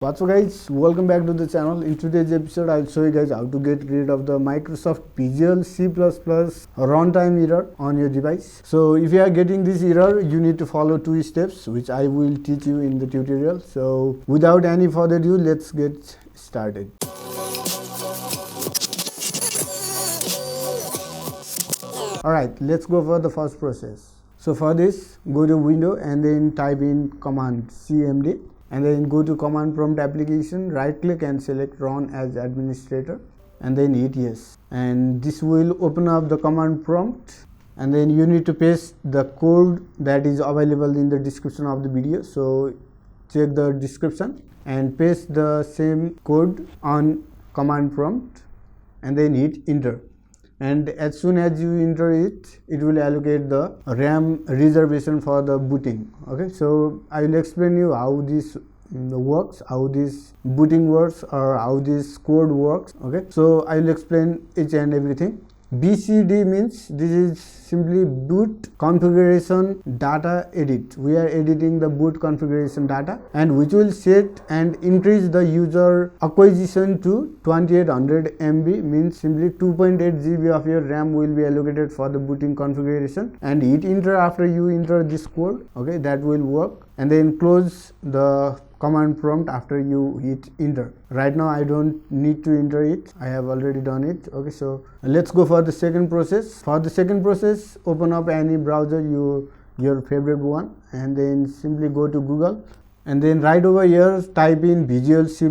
What's up guys, welcome back to the channel. In today's episode I'll show you guys how to get rid of the Microsoft Visual C++ runtime error on your device. So if you are getting this error, you need to follow two steps which I will teach you in the tutorial. So without any further ado, let's get started. Alright, let's go for the first process. So for this, go to window and then type in command cmd. And then go to command prompt application, right click and select run as administrator and then hit yes, and this will open up the command prompt, and then you need to paste the code that is available in the description of the video. So check the description and paste the same code on command prompt and then hit enter. And as soon as you enter it, it will allocate the RAM reservation for the booting. Okay, so I will explain you how this works, how this booting works, or how this code works. Okay, so I will explain each and everything. BCD means this is simply boot configuration data edit. We are editing the boot configuration data, and which will set and increase the user acquisition to 2800 MB, means simply 2.8 GB of your RAM will be allocated for the booting configuration, and hit enter after you enter this code. Okay, that will work, and then close the command prompt after you hit enter. Right now I don't need to enter it, I have already done it. Okay, so let's go for the second process. For the second process, open up any browser, your favorite one, and then simply go to Google, and then right over here type in Visual C++,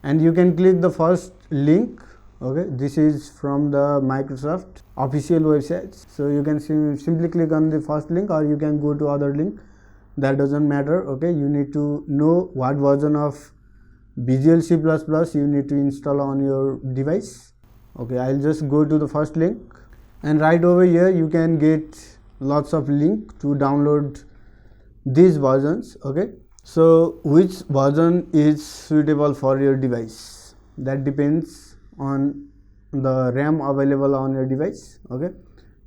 and you can click the first link. Okay, this is from the Microsoft official website, so you can simply click on the first link, or you can go to other link, that doesn't matter. Okay, you need to know what version of Visual C++ you need to install on your device. Okay, I'll just go to the first link, and right over here you can get lots of link to download these versions. Okay, so which version is suitable for your device, that depends on the RAM available on your device. Okay,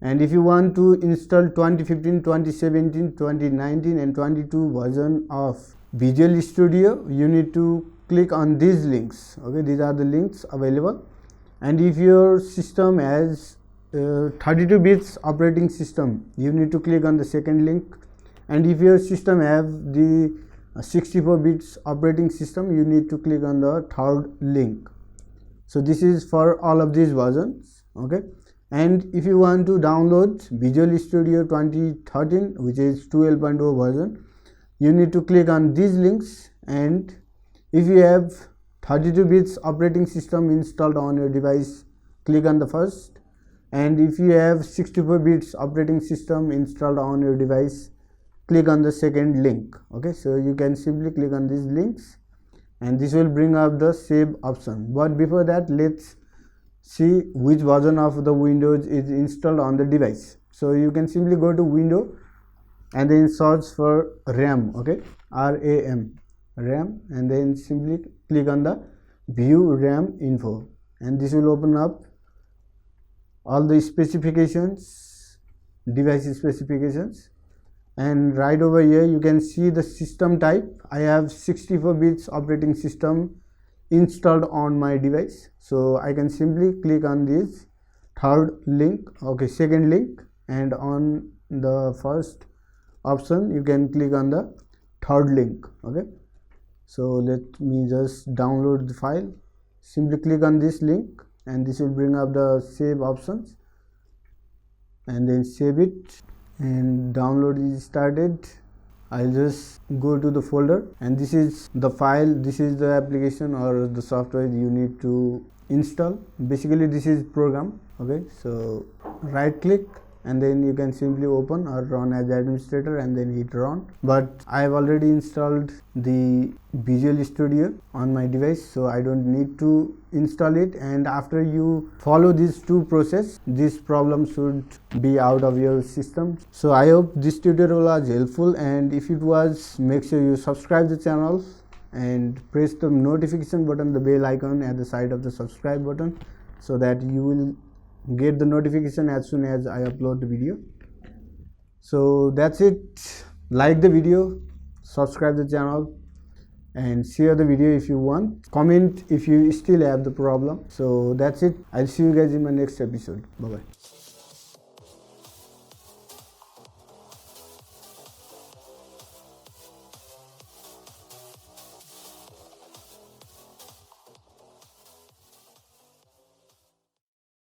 and if you want to install 2015, 2017, 2019 and 22 version of Visual Studio, you need to click on these links. Okay, these are the links available. And if your system has 32 bits operating system, you need to click on the second link. And if your system have the 64 bits operating system, you need to click on the third link. So this is for all of these versions. Okay, and if you want to download Visual Studio 2013, which is 12.0 version, you need to click on these links. And if you have 32 bits operating system installed on your device, click on the first, and if you have 64 bits operating system installed on your device, click on the second link. Okay, so you can simply click on these links, and this will bring up the save option. But before that, let's see which version of the Windows is installed on the device. So you can simply go to window and then search for RAM. Okay, RAM, and then simply click on the view RAM info, and this will open up all the specifications, device specifications. And right over here you can see the system type. I have 64 bits operating system installed on my device, so I can simply click on this third link, okay, second link, and on the first option you can click on the third link. Okay, so let me just download the file. Simply click on this link, and this will bring up the save options, and then save it, and download is started. I'll just go to the folder, and this is the file, this is the application or the software you need to install. Basically this is program. Okay, so right click, and then you can simply open or run as administrator and then hit run. But I have already installed the Visual Studio on my device, so I don't need to install it. And after you follow these two processes, this problem should be out of your system. So I hope this tutorial was helpful, and if it was, make sure you subscribe the channel and press the notification button, the bell icon at the side of the subscribe button, so that you will get the notification as soon as I upload the video. So that's it. Like the video, subscribe the channel, and share the video if you want. Comment if you still have the problem. So that's it. I'll see you guys in my next episode. Bye bye.